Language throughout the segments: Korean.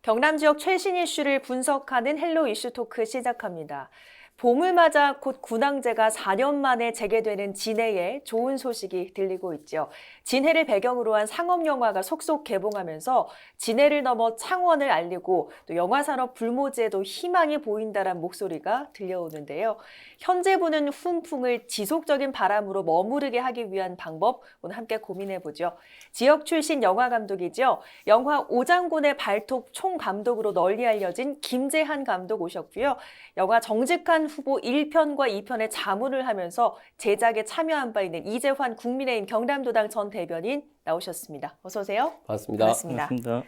경남 지역 최신 이슈를 분석하는 헬로 이슈 토크 시작합니다. 봄을 맞아 곧 군항제가 4년 만에 재개되는 진해에 좋은 소식이 들리고 있죠. 진해를 배경으로 한 상업영화가 속속 개봉하면서 진해를 넘어 창원을 알리고 또 영화산업 불모지에도 희망이 보인다란 목소리가 들려오는데요. 현재 부는 훈풍을 지속적인 바람으로 머무르게 하기 위한 방법 오늘 함께 고민해보죠. 지역 출신 영화감독이죠. 영화 오장군의 발톱 총감독으로 널리 알려진 김재한 감독 오셨고요. 영화 정직한 후보 1편과 2편의 자문을 하면서 제작에 참여한 바 있는 이재환 국민의힘 경남도당 전 대변인 나오셨습니다. 어서 오세요. 반갑습니다. 반갑습니다.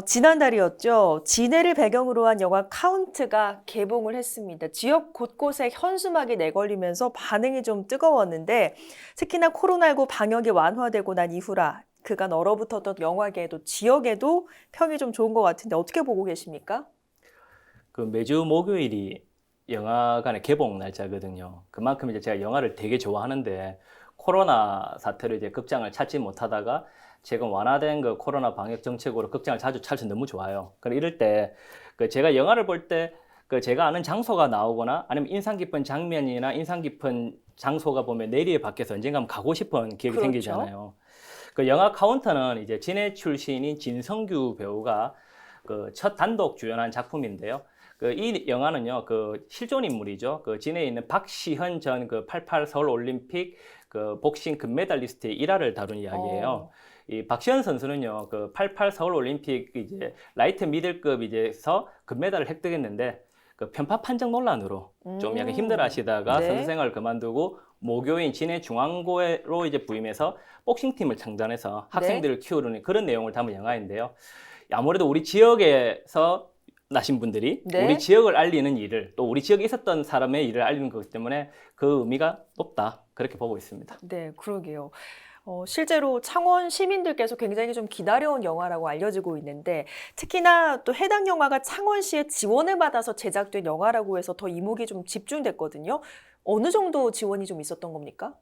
지난달이었죠. 진해를 배경으로 한 영화 카운트가 개봉을 했습니다. 지역 곳곳에 현수막이 내걸리면서 반응이 좀 뜨거웠는데 특히나 코로나19 방역이 완화되고 난 이후라 그간 얼어붙었던 영화계에도 지역에도 평이 좀 좋은 것 같은데 어떻게 보고 계십니까? 매주 목요일이 영화관의 개봉 날짜거든요. 그만큼 이제 제가 영화를 되게 좋아하는데 코로나 사태로 이제 극장을 찾지 못하다가 지금 완화된 그 코로나 방역 정책으로 극장을 자주 찾아서 너무 좋아요. 그럼 이럴 때 제가 영화를 볼 때 제가 아는 장소가 나오거나 아니면 인상 깊은 장면이나 인상 깊은 장소가 보면 내리에 밖에서 언젠가 가고 싶은 기억이 그렇죠. 생기잖아요. 영화 카운터는 이제 진해 출신인 진성규 배우가 첫 단독 주연한 작품인데요. 이 영화는요, 실존 인물이죠. 진해에 있는 박시현 전 88 서울 올림픽 복싱 금메달리스트의 일화를 다룬 이야기예요. 이 박시현 선수는요, 88 서울 올림픽 이제 라이트 미들급 이제서 금메달을 획득했는데 편파 판정 논란으로 좀 약간 힘들어 하시다가 네. 선수 생활을 그만두고 모교인 진해중앙고로 이제 부임해서 복싱팀을 창단해서 학생들을 키우는 그런 내용을 담은 영화인데요. 아무래도 우리 지역에서 나신 분들이 네. 우리 지역을 알리는 일을 또 우리 지역에 있었던 사람의 일을 알리는 거기 때문에 그 의미가 높다 그렇게 보고 있습니다. 네, 그러게요. 실제로 창원 시민들께서 굉장히 좀 기다려온 영화라고 알려지고 있는데 특히나 또 해당 영화가 창원시의 지원을 받아서 제작된 영화라고 해서 더 이목이 좀 집중됐거든요. 어느 정도 지원이 좀 있었던 겁니까?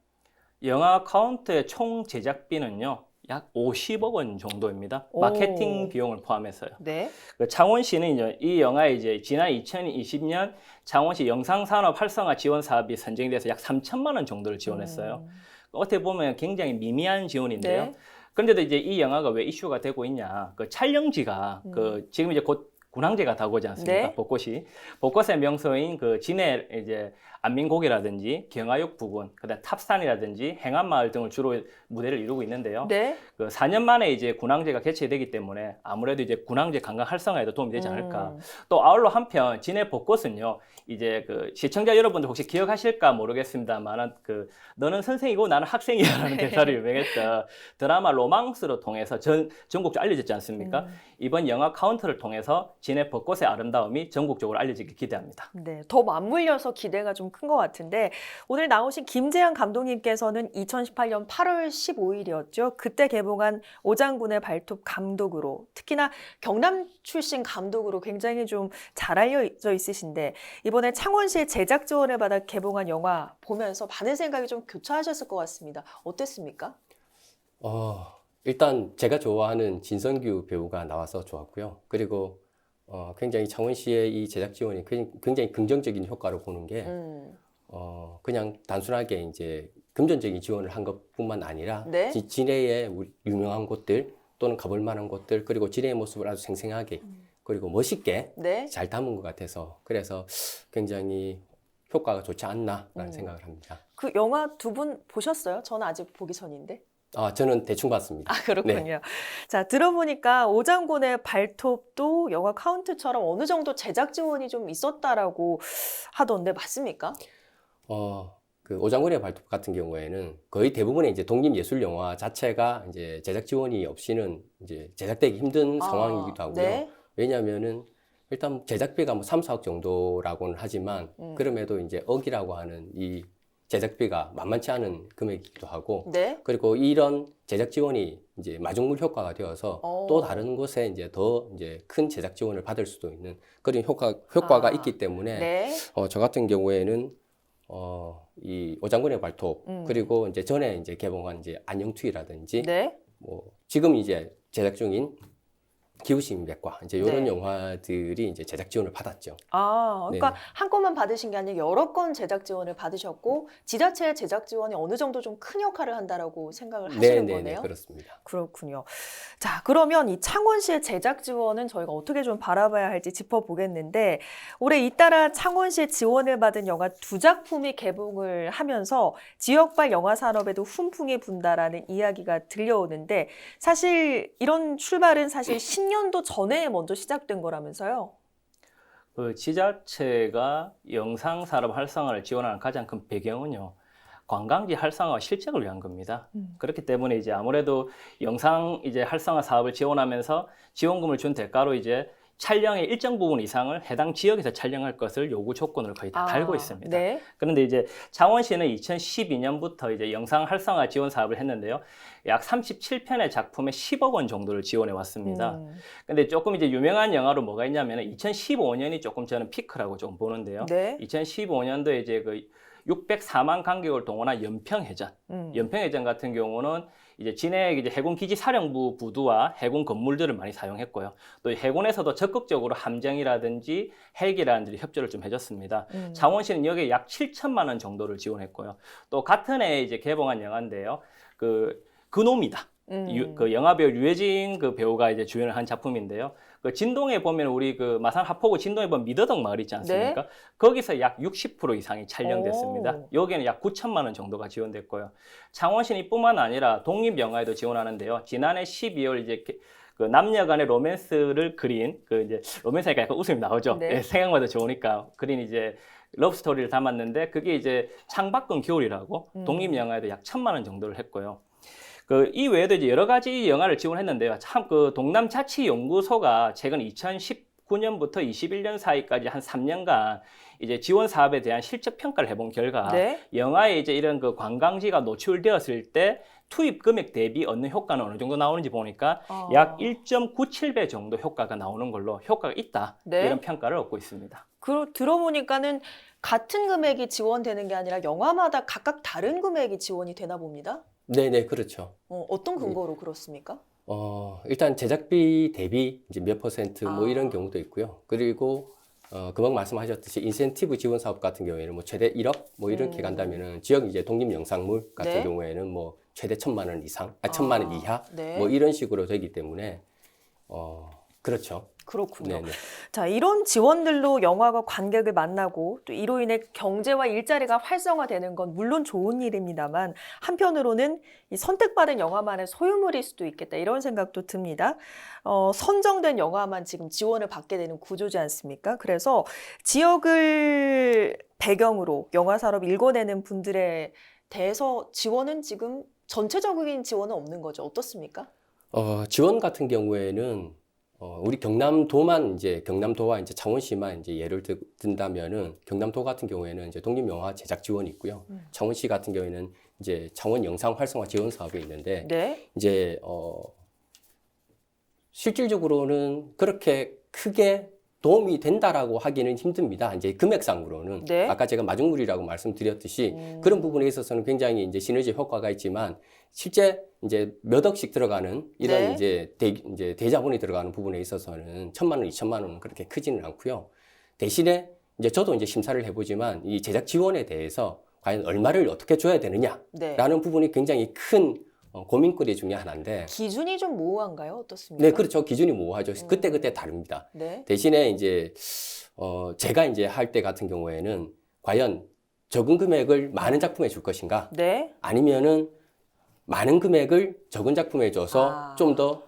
영화 카운트의 총 제작비는요 약 50억 원 정도입니다. 마케팅 비용을 포함해서요. 네. 창원시는 이제 이 영화에 이제 지난 2020년 창원시 영상산업 활성화 지원 사업이 선정이 돼서 약 3천만 원 정도를 지원했어요. 어떻게 보면 굉장히 미미한 지원인데요. 네. 그런데도 이제 이 영화가 왜 이슈가 되고 있냐? 촬영지가 지금 이제 곧 군항제가 다가오지 않습니까? 네. 벚꽃의 명소인 진해 이제 안민곡이라든지 경화역 부근, 그다음 탑산이라든지 행안마을 등을 주로 무대를 이루고 있는데요. 네. 4년 만에 이제 군항제가 개최되기 때문에 아무래도 이제 군항제 관광 활성화에도 도움이 되지 않을까. 또 아울러 한편 진해 벚꽃은요. 이제 시청자 여러분들 혹시 기억하실까 모르겠습니다만은 너는 선생이고 나는 학생이야라는 대사를 유명했던 드라마 로망스로 통해서 전국적으로 알려졌지 않습니까? 이번 영화 카운트를 통해서 진해 벚꽃의 아름다움이 전국적으로 알려지길 기대합니다. 네, 더 맞물려서 기대가 좀 큰 것 같은데 오늘 나오신 김재한 감독님께서는 2018년 8월 15일이었죠. 그때 개봉한 오장군의 발톱 감독으로 특히나 경남 출신 감독으로 굉장히 좀 잘 알려져 있으신데 이번에 창원시의 제작 지원을 받아 개봉한 영화 보면서 많은 생각이 좀 교차하셨을 것 같습니다. 어땠습니까? 일단 제가 좋아하는 진성규 배우가 나와서 좋았고요. 그리고 굉장히 창원시의 이 제작 지원이 굉장히 긍정적인 효과를 보는 게 그냥 단순하게 이제 금전적인 지원을 한 것뿐만 아니라 네. 진해의 유명한 곳들 또는 가볼 만한 곳들 그리고 진해의 모습을 아주 생생하게 그리고 멋있게 네. 잘 담은 것 같아서 그래서 굉장히 효과가 좋지 않나라는 생각을 합니다. 그 영화 두 분 보셨어요? 저는 아직 보기 전인데. 저는 대충 봤습니다. 그렇군요. 네. 자, 들어보니까 오장군의 발톱도 영화 카운트처럼 어느 정도 제작 지원이 좀 있었다라고 하던데 맞습니까? 오장군의 발톱 같은 경우에는 거의 대부분의 이제 독립예술 영화 자체가 이제 제작 지원이 없이는 이제 제작되기 힘든 상황이기도 하고요. 네. 왜냐하면은 일단 제작비가 뭐 3, 4억 정도라고는 하지만 그럼에도 이제 억이라고 하는 이 제작비가 만만치 않은 금액이기도 하고 네. 그리고 이런 제작 지원이 이제 마중물 효과가 되어서 또 다른 곳에 이제 더 이제 큰 제작 지원을 받을 수도 있는 그런 효과가 있기 때문에 네. 저 같은 경우에는 이 오장군의 발톱 그리고 이제 전에 이제 개봉한 이제 안녕투이라든지 네. 뭐 지금 이제 제작 중인 기후식맥과 이제 이런 네. 영화들이 이제 제작 지원을 받았죠. 그러니까 네네. 한 건만 받으신 게 아니라 여러 건 제작 지원을 받으셨고 지자체의 제작 지원이 어느 정도 좀 큰 역할을 한다라고 생각을 하시는 네네네, 거네요. 그렇습니다. 그렇군요. 자, 그러면 이 창원시의 제작 지원은 저희가 어떻게 좀 바라봐야 할지 짚어보겠는데 올해 잇따라 창원시의 지원을 받은 영화 2작품이 개봉을 하면서 지역발 영화 산업에도 훈풍이 분다라는 이야기가 들려오는데 사실 이런 출발은 사실 10년도 전에 먼저 시작된 거라면서요? 그 지자체가 영상 산업 활성화를 지원하는 가장 큰 배경은요. 관광지 활성화 실적을 위한 겁니다. 그렇기 때문에 이제 아무래도 영상 이제 활성화 사업을 지원하면서 지원금을 준 대가로 이제 촬영의 일정 부분 이상을 해당 지역에서 촬영할 것을 요구 조건을 거의 다 달고 있습니다. 네. 그런데 이제 창원시는 2012년부터 이제 영상 활성화 지원 사업을 했는데요. 약 37편의 작품에 10억 원 정도를 지원해 왔습니다. 근데 조금 이제 유명한 영화로 뭐가 있냐면 2015년이 조금 저는 피크라고 좀 보는데요. 네. 2015년도에 이제 그 604만 관객을 동원한 연평해전. 연평해전 같은 경우는 이제 진해 이제 해군 기지 사령부 부두와 해군 건물들을 많이 사용했고요. 또 해군에서도 적극적으로 함정이라든지 헬기라든지 협조를 좀 해줬습니다. 창원시는 여기에 약 7천만 원 정도를 지원했고요. 또 같은 해에 이제 개봉한 영화인데요. 그놈이다. 그 영화배우 류혜진 그 배우가 이제 주연을 한 작품인데요. 그 진동에 보면 우리 그 마산 하포구 진동에 보면 미더덕 마을 있지 않습니까? 네. 거기서 약 60% 이상이 촬영됐습니다. 오. 여기에는 약 9천만 원 정도가 지원됐고요. 창원시는 뿐만 아니라 독립영화에도 지원하는데요. 지난해 12월 이제 그 남녀 간의 로맨스를 그린 그 이제 로맨스니까 약간 웃음이 나오죠. 네. 네, 생각보다 좋으니까 그린 이제 러브 스토리를 담았는데 그게 이제 창밖은 겨울이라고 독립영화에도 약 1,000만 원 정도를 했고요. 이 외에도 이제 여러 가지 영화를 지원했는데요. 참 그 동남자치연구소가 최근 2019년부터 21년 사이까지 한 3년간 이제 지원 사업에 대한 실적 평가를 해본 결과 네. 영화에 이제 이런 그 관광지가 노출되었을 때 투입 금액 대비 얻는 효과는 어느 정도 나오는지 보니까 약 1.97배 정도 효과가 나오는 걸로 효과가 있다. 네. 이런 평가를 얻고 있습니다. 들어보니까는 같은 금액이 지원되는 게 아니라 영화마다 각각 다른 금액이 지원이 되나 봅니다. 네네, 그렇죠. 어떤 근거로 그렇습니까? 일단 제작비 대비 이제 몇 퍼센트 뭐 이런 경우도 있고요. 그리고 금방 말씀하셨듯이 인센티브 지원 사업 같은 경우에는 뭐 최대 1억 뭐 이렇게 간다면은 지역 이제 독립 영상물 같은 네. 경우에는 뭐 최대 1,000만 원 이상, 1,000만 원 이하 네. 뭐 이런 식으로 되기 때문에 그렇죠. 그렇군요. 네네. 자, 이런 지원들로 영화가 관객을 만나고 또 이로 인해 경제와 일자리가 활성화되는 건 물론 좋은 일입니다만 한편으로는 이 선택받은 영화만의 소유물일 수도 있겠다 이런 생각도 듭니다. 선정된 영화만 지금 지원을 받게 되는 구조지 않습니까? 그래서 지역을 배경으로 영화 산업 일궈내는 분들에 대해서 지원은 지금 전체적인 지원은 없는 거죠. 어떻습니까? 지원 같은 경우에는 우리 경남도만 이제 경남도와 이제 창원시만 이제 예를 든다면은 경남도 같은 경우에는 이제 독립영화 제작 지원이 있고요. 창원시 같은 경우에는 이제 창원 영상 활성화 지원 사업이 있는데 네. 이제 실질적으로는 그렇게 크게 도움이 된다라고 하기는 힘듭니다. 이제 금액상으로는 네. 아까 제가 마중물이라고 말씀드렸듯이 그런 부분에 있어서는 굉장히 이제 시너지 효과가 있지만 실제 이제 몇 억씩 들어가는 이런 네. 이제 대자본이 들어가는 부분에 있어서는 1,000만 원, 2,000만 원은 그렇게 크지는 않고요. 대신에 이제 저도 이제 심사를 해보지만 이 제작 지원에 대해서 과연 얼마를 어떻게 줘야 되느냐라는 네. 부분이 굉장히 큰 고민거리 중에 하나인데. 기준이 좀 모호한가요? 어떻습니까? 네, 그렇죠. 기준이 모호하죠. 그때 다릅니다. 네. 대신에 이제 제가 이제 할 때 같은 경우에는 과연 적은 금액을 많은 작품에 줄 것인가? 네. 아니면은 많은 금액을 적은 작품에 줘서 좀 더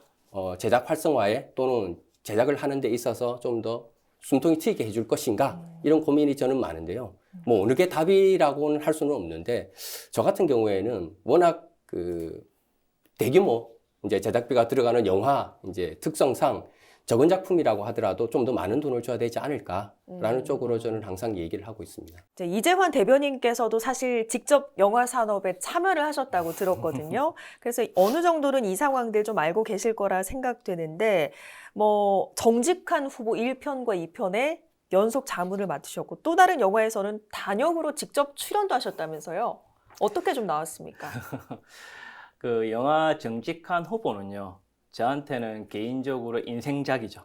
제작 활성화에 또는 제작을 하는 데 있어서 좀 더 숨통이 트이게 해줄 것인가? 이런 고민이 저는 많은데요. 뭐 어느 게 답이라고는 할 수는 없는데 저 같은 경우에는 워낙 대규모 이제 제작비가 들어가는 영화 이제 특성상 적은 작품이라고 하더라도 좀 더 많은 돈을 줘야 되지 않을까라는 쪽으로 저는 항상 얘기를 하고 있습니다. 이제 이재환 대변인께서도 사실 직접 영화 산업에 참여를 하셨다고 들었거든요. 그래서 어느 정도는 이 상황들 좀 알고 계실 거라 생각되는데 뭐 정직한 후보 1편과 2편에 연속 자문을 맡으셨고 또 다른 영화에서는 단역으로 직접 출연도 하셨다면서요. 어떻게 좀 나왔습니까? 그 영화 정직한 후보는요. 저한테는 개인적으로 인생작이죠.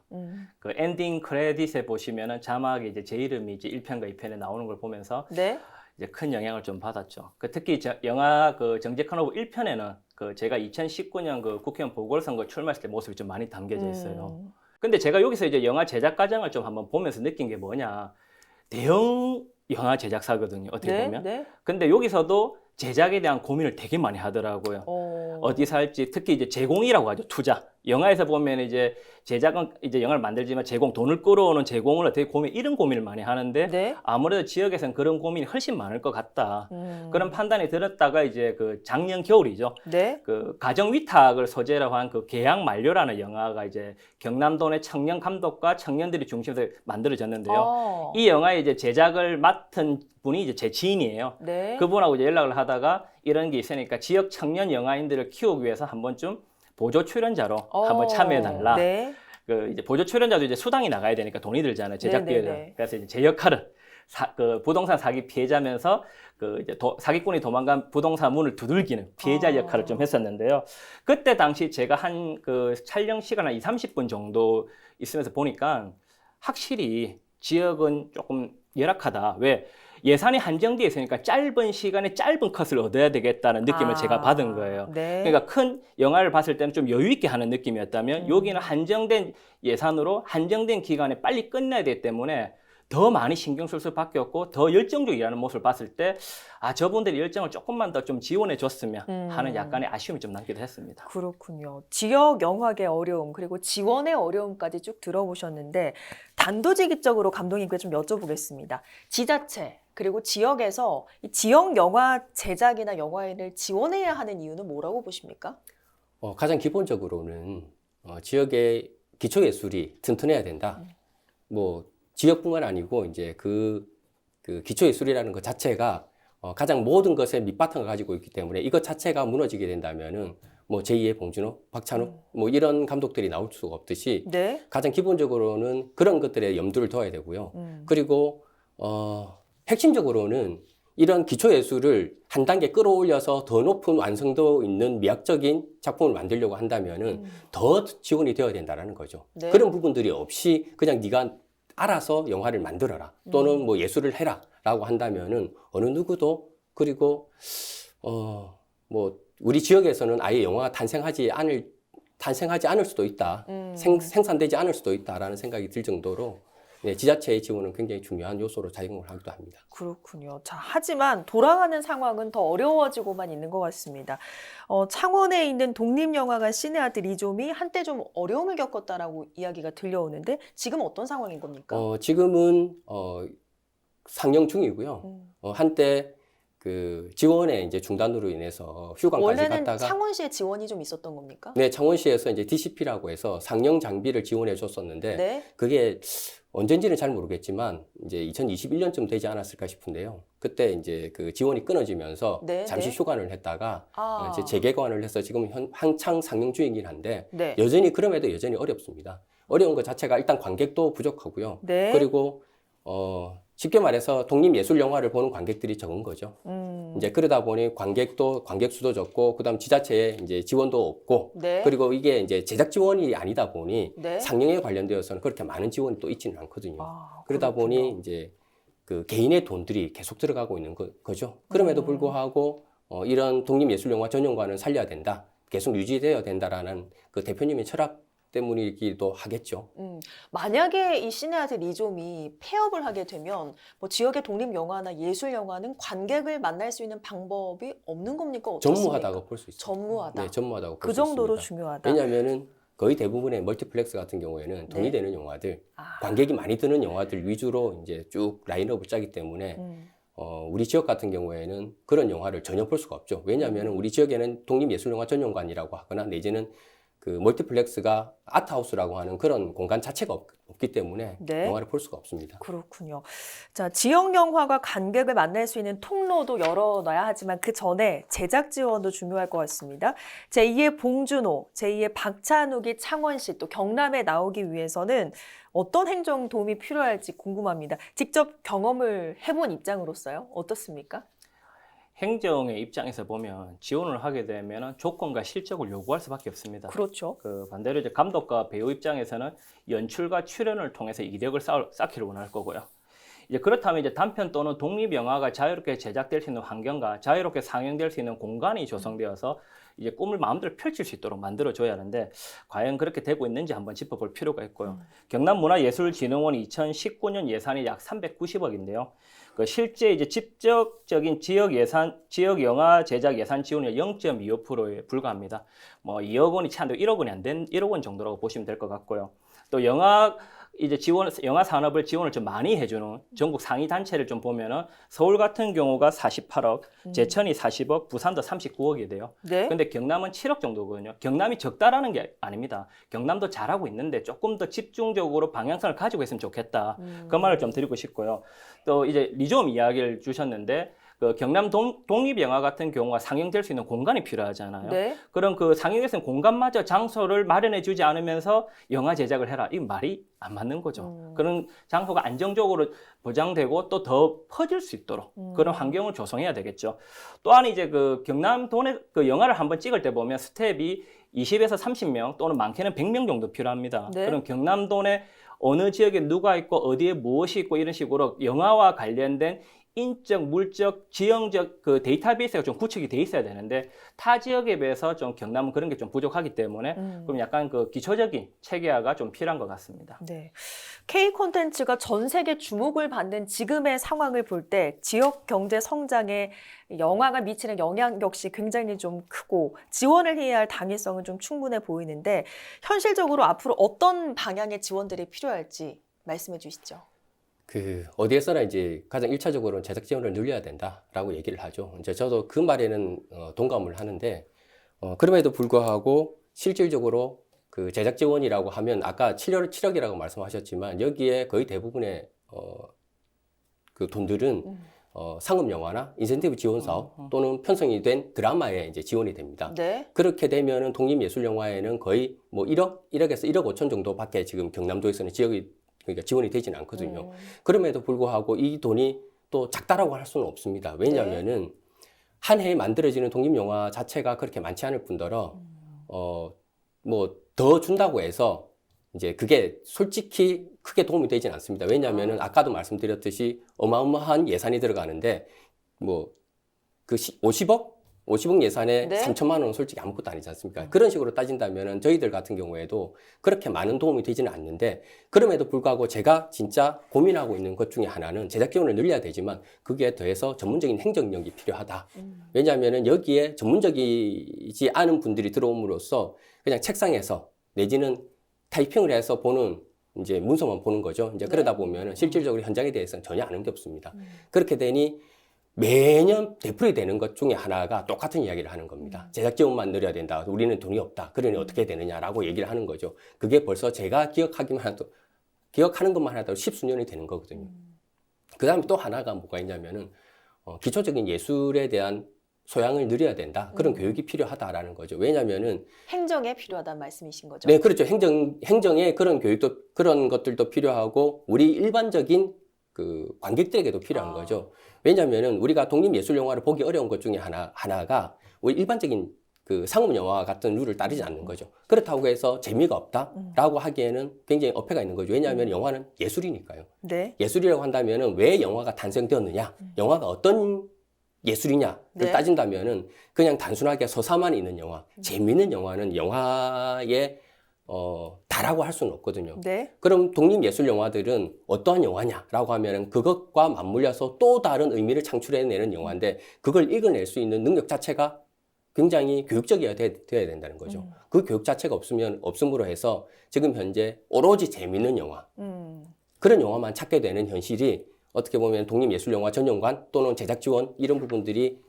그 엔딩 크레딧에 보시면은 자막에 이제 제 이름이 이제 1편과 2편에 나오는 걸 보면서 네. 이제 큰 영향을 좀 받았죠. 그 특히 영화 그 정직한 오브 1편에는 그 제가 2019년 그 국회의원 보궐선거 출마했을 때 모습이 좀 많이 담겨져 있어요. 근데 제가 여기서 이제 영화 제작 과정을 좀 한번 보면서 느낀 게 뭐냐. 대형 영화 제작사거든요. 어떻게 네, 보면. 네. 근데 여기서도 제작에 대한 고민을 되게 많이 하더라고요. 어디서 할지, 특히 이제 제공이라고 하죠. 투자. 영화에서 보면 이제 제작은 이제 영화를 만들지만 돈을 끌어오는 제공을 어떻게 이런 고민을 많이 하는데 네. 아무래도 지역에서는 그런 고민이 훨씬 많을 것 같다. 그런 판단이 들었다가 이제 그 작년 겨울이죠. 네. 그 가정 위탁을 소재로 한 그 계약 만료라는 영화가 이제 경남도내 청년 감독과 청년들이 중심에서 만들어졌는데요. 이 영화의 이제 제작을 맡은 분이 이제 제 지인이에요. 네. 그분하고 이제 연락을 하다가 이런 게 있으니까 지역 청년 영화인들을 키우기 위해서 한 번쯤 보조 출연자로 한번 참여해달라. 네. 그 이제 보조 출연자도 이제 수당이 나가야 되니까 돈이 들잖아요. 제작비에. 네네네. 그래서 이제 제 역할은 그 부동산 사기 피해자면서 그 이제 사기꾼이 도망간 부동산 문을 두들기는 피해자 역할을 좀 했었는데요. 그때 당시 제가 한 그 촬영 시간 한 30분 정도 있으면서 보니까 확실히 지역은 조금 열악하다. 왜? 예산이 한정되어 있으니까 짧은 시간에 짧은 컷을 얻어야 되겠다는 느낌을 제가 받은 거예요. 네. 그러니까 큰 영화를 봤을 때는 좀 여유 있게 하는 느낌이었다면 여기는 한정된 예산으로 한정된 기간에 빨리 끝내야 되기 때문에 더 많이 신경 쓸 수밖에 없고 더 열정적으로 일하는 모습을 봤을 때 저분들이 열정을 조금만 더 좀 지원해 줬으면 하는 약간의 아쉬움이 좀 남기도 했습니다. 그렇군요. 지역 영화계 어려움 그리고 지원의 어려움까지 쭉 들어보셨는데 단도직입적으로 감독님께 좀 여쭤보겠습니다. 지자체 그리고 지역에서 이 지역 영화 제작이나 영화인을 지원해야 하는 이유는 뭐라고 보십니까? 가장 기본적으로는 지역의 기초예술이 튼튼해야 된다. 뭐 지역뿐만 아니고 이제 그 기초예술이라는 것 자체가 가장 모든 것의 밑바탕을 가지고 있기 때문에 이것 자체가 무너지게 된다면은 뭐 제2의 봉준호, 박찬욱 뭐 이런 감독들이 나올 수가 없듯이 네. 가장 기본적으로는 그런 것들에 염두를 둬야 되고요. 그리고 핵심적으로는 이런 기초예술을 한 단계 끌어올려서 더 높은 완성도 있는 미학적인 작품을 만들려고 한다면은 더 지원이 되어야 된다는 거죠. 네. 그런 부분들이 없이 그냥 네가 알아서 영화를 만들어라 또는 뭐 예술을 해라 라고 한다면은 어느 누구도 그리고 뭐 우리 지역에서는 아예 영화가 탄생하지 않을 수도 있다. 생산되지 않을 수도 있다라는 생각이 들 정도로 네, 지자체의 지원은 굉장히 중요한 요소로 작용을 하기도 합니다. 그렇군요. 자, 하지만 돌아가는 상황은 더 어려워지고만 있는 것 같습니다. 창원에 있는 독립영화관 시네아트 리좀이 한때 좀 어려움을 겪었다라고 이야기가 들려오는데 지금 어떤 상황인 겁니까? 지금은 상영 중이고요. 한때 그 지원의 이제 중단으로 인해서 휴관까지 원래는 갔다가 창원시의 지원이 좀 있었던 겁니까? 네, 창원시에서 이제 DCP라고 해서 상영 장비를 지원해 줬었는데 네. 그게 언젠지는 잘 모르겠지만 이제 2021년쯤 되지 않았을까 싶은데요. 그때 이제 그 지원이 끊어지면서 네, 잠시 네. 휴관을 했다가 아. 이제 재개관을 해서 지금 한창 상영 중이긴 한데 네. 여전히 그럼에도 여전히 어렵습니다. 어려운 것 자체가 일단 관객도 부족하고요. 네. 그리고 쉽게 말해서 독립 예술 영화를 보는 관객들이 적은 거죠. 이제 그러다 보니 관객 수도 적고 그다음 지자체에 이제 지원도 없고 네. 그리고 이게 이제 제작 지원이 아니다 보니 네. 상영에 관련되어서는 그렇게 많은 지원이 또 있지는 않거든요. 그러다 그렇군요. 보니 이제 그 개인의 돈들이 계속 들어가고 있는 거죠. 그럼에도 불구하고 이런 독립 예술 영화 전용관은 살려야 된다. 계속 유지되어야 된다라는 그 대표님의 철학 때문이기도 하겠죠. 만약에 이 시네아트 리좀이 폐업을 하게 되면 뭐 지역의 독립 영화나 예술 영화는 관객을 만날 수 있는 방법이 없는 겁니까? 어떻습니까? 전무하다고 볼 수 있습니다. 전무하다. 네, 전무하다고 볼 그 수 정도로 있습니다. 중요하다. 왜냐하면은 거의 대부분의 멀티플렉스 같은 경우에는 돈이 네. 되는 영화들, 관객이 많이 드는 영화들 위주로 이제 쭉 라인업을 짜기 때문에 우리 지역 같은 경우에는 그런 영화를 전혀 볼 수가 없죠. 왜냐하면 우리 지역에는 독립예술영화 전용관이라고 하거나 내지는 그 멀티플렉스가 아트하우스라고 하는 그런 공간 자체가 없기 때문에 네. 영화를 볼 수가 없습니다. 그렇군요. 자, 지역 영화가 관객을 만날 수 있는 통로도 열어놔야 하지만 그 전에 제작 지원도 중요할 것 같습니다. 제2의 봉준호, 제2의 박찬욱이 창원시 또 경남에 나오기 위해서는 어떤 행정 도움이 필요할지 궁금합니다. 직접 경험을 해본 입장으로서요. 어떻습니까? 행정의 입장에서 보면 지원을 하게 되면 조건과 실적을 요구할 수밖에 없습니다. 그렇죠. 그 반대로 이제 감독과 배우 입장에서는 연출과 출연을 통해서 이력을 쌓기를 원할 거고요. 이제 그렇다면 이제 단편 또는 독립 영화가 자유롭게 제작될 수 있는 환경과 자유롭게 상영될 수 있는 공간이 조성되어서 이제 꿈을 마음대로 펼칠 수 있도록 만들어줘야 하는데 과연 그렇게 되고 있는지 한번 짚어볼 필요가 있고요. 경남문화예술진흥원이 2019년 예산이 약 390억인데요. 그 실제 이제 직접적인 지역 영화 제작 예산 지원이 0.25%에 불과합니다. 뭐 2억 원이 채 안 되고 1억 원이 안 된 1억 원 정도라고 보시면 될 것 같고요. 또 영화 산업을 지원을 좀 많이 해주는 전국 상위 단체를 좀 보면은 서울 같은 경우가 48억, 제천이 40억, 부산도 39억이 돼요. 네. 근데 경남은 7억 정도거든요. 경남이 적다라는 게 아닙니다. 경남도 잘하고 있는데 조금 더 집중적으로 방향성을 가지고 있으면 좋겠다. 그 말을 좀 드리고 싶고요. 또 이제 리좀 이야기를 주셨는데 그 경남 독립영화 같은 경우가 상영될 수 있는 공간이 필요하잖아요. 네. 그럼 그 상영될 수 있는 공간마저 장소를 마련해 주지 않으면서 영화 제작을 해라. 이 말이 안 맞는 거죠. 그런 장소가 안정적으로 보장되고 또 더 퍼질 수 있도록 그런 환경을 조성해야 되겠죠. 또한 이제 그 경남 돈에 그 영화를 한번 찍을 때 보면 스텝이 20에서 30명 또는 많게는 100명 정도 필요합니다. 네. 그럼 경남 돈에 어느 지역에 누가 있고 어디에 무엇이 있고 이런 식으로 영화와 관련된 인적, 물적, 지형적 그 데이터베이스가 좀 구축이 돼 있어야 되는데 타 지역에 비해서 좀 경남은 그런 게 좀 부족하기 때문에 그럼 약간 그 기초적인 체계화가 좀 필요한 것 같습니다. 네. K 콘텐츠가 전 세계 주목을 받는 지금의 상황을 볼 때 지역 경제 성장에 영화가 미치는 영향 역시 굉장히 좀 크고 지원을 해야 할 당위성은 좀 충분해 보이는데 현실적으로 앞으로 어떤 방향의 지원들이 필요할지 말씀해 주시죠. 어디에서나 이제 가장 1차적으로는 제작 지원을 늘려야 된다라고 얘기를 하죠. 이제 저도 그 말에는 동감을 하는데, 그럼에도 불구하고 실질적으로 그 제작 지원이라고 하면 아까 7억이라고 말씀하셨지만 여기에 거의 대부분의 그 돈들은 상업 영화나 인센티브 지원 사업 또는 편성이 된 드라마에 이제 지원이 됩니다. 네. 그렇게 되면은 독립예술 영화에는 거의 뭐 1억에서 1억 5천 정도밖에 지금 경남도에서는 그러니까 지원이 되지는 않거든요. 그럼에도 불구하고 이 돈이 또 작다라고 할 수는 없습니다. 왜냐하면은 한 해에 만들어지는 독립영화 자체가 그렇게 많지 않을 뿐더러 뭐 더 준다고 해서 이제 그게 솔직히 크게 도움이 되지는 않습니다. 왜냐하면은 아까도 말씀드렸듯이 어마어마한 예산이 들어가는데 뭐 그 50억 예산에 네. 3천만 원은 솔직히 아무것도 아니지 않습니까? 그런 식으로 따진다면은 저희들 같은 경우에도 그렇게 많은 도움이 되지는 않는데 그럼에도 불구하고 제가 진짜 고민하고 있는 것 중에 하나는 제작 지원을 늘려야 되지만 그게 더해서 전문적인 행정력이 필요하다. 왜냐하면은 여기에 전문적이지 않은 분들이 들어옴으로써 그냥 책상에서 내지는 타이핑을 해서 보는 이제 문서만 보는 거죠. 이제 그러다 보면은 실질적으로 현장에 대해서는 전혀 아는 게 없습니다. 그렇게 되니 매년 되풀이 되는 것 중에 하나가 똑같은 이야기를 하는 겁니다. 제작 지원만 늘려야 된다. 우리는 돈이 없다. 그러니 어떻게 되느냐라고 얘기를 하는 거죠. 그게 벌써 제가 기억하는 것만 하더라도 10수년이 되는 거거든요. 그 다음에 또 하나가 뭐가 있냐면은 기초적인 예술에 대한 소양을 늘려야 된다. 그런 교육이 필요하다라는 거죠. 왜냐면은 행정에 필요하다는 말씀이신 거죠? 네, 그렇죠. 행정의 그런 교육도 그런 것들도 필요하고 우리 일반적인 그 관객들에게도 필요한 거죠. 왜냐하면은 우리가 독립예술 영화를 보기 어려운 것 중에 하나가 우리 일반적인 그 상업 영화 같은 룰을 따르지 않는 거죠. 그렇다고 해서 재미가 없다라고 하기에는 굉장히 어폐가 있는 거죠. 왜냐하면 영화는 예술이니까요. 네. 예술이라고 한다면은 왜 영화가 탄생되었느냐, 영화가 어떤 예술이냐를 네. 따진다면은 그냥 단순하게 서사만 있는 영화, 재미있는 영화는 영화의 다라고 할 수는 없거든요. 네. 그럼 독립예술 영화들은 어떠한 영화냐라고 하면은 그것과 맞물려서 또 다른 의미를 창출해내는 영화인데 그걸 읽어낼 수 있는 능력 자체가 굉장히 교육적이어야 돼야 된다는 거죠. 그 교육 자체가 없음으로 해서 지금 현재 오로지 재미있는 영화, 그런 영화만 찾게 되는 현실이 어떻게 보면 독립예술영화 전용관 또는 제작 지원 이런 부분들이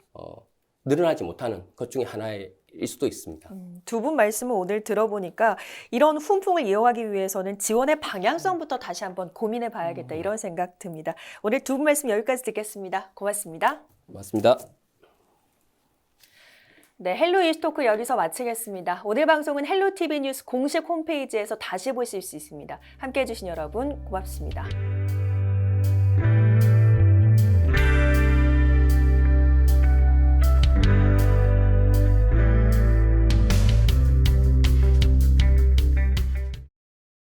늘어나지 못하는 것 중에 하나일 수도 있습니다. 두 분 말씀을 오늘 들어보니까 이런 훈풍을 이어가기 위해서는 지원의 방향성부터 다시 한번 고민해 봐야겠다 이런 생각 듭니다. 오늘 두 분 말씀 여기까지 듣겠습니다. 고맙습니다. 맞습니다. 네, 헬로 이슈토크 여기서 마치겠습니다. 오늘 방송은 헬로TV 뉴스 공식 홈페이지에서 다시 보실 수 있습니다. 함께해 주신 여러분 고맙습니다.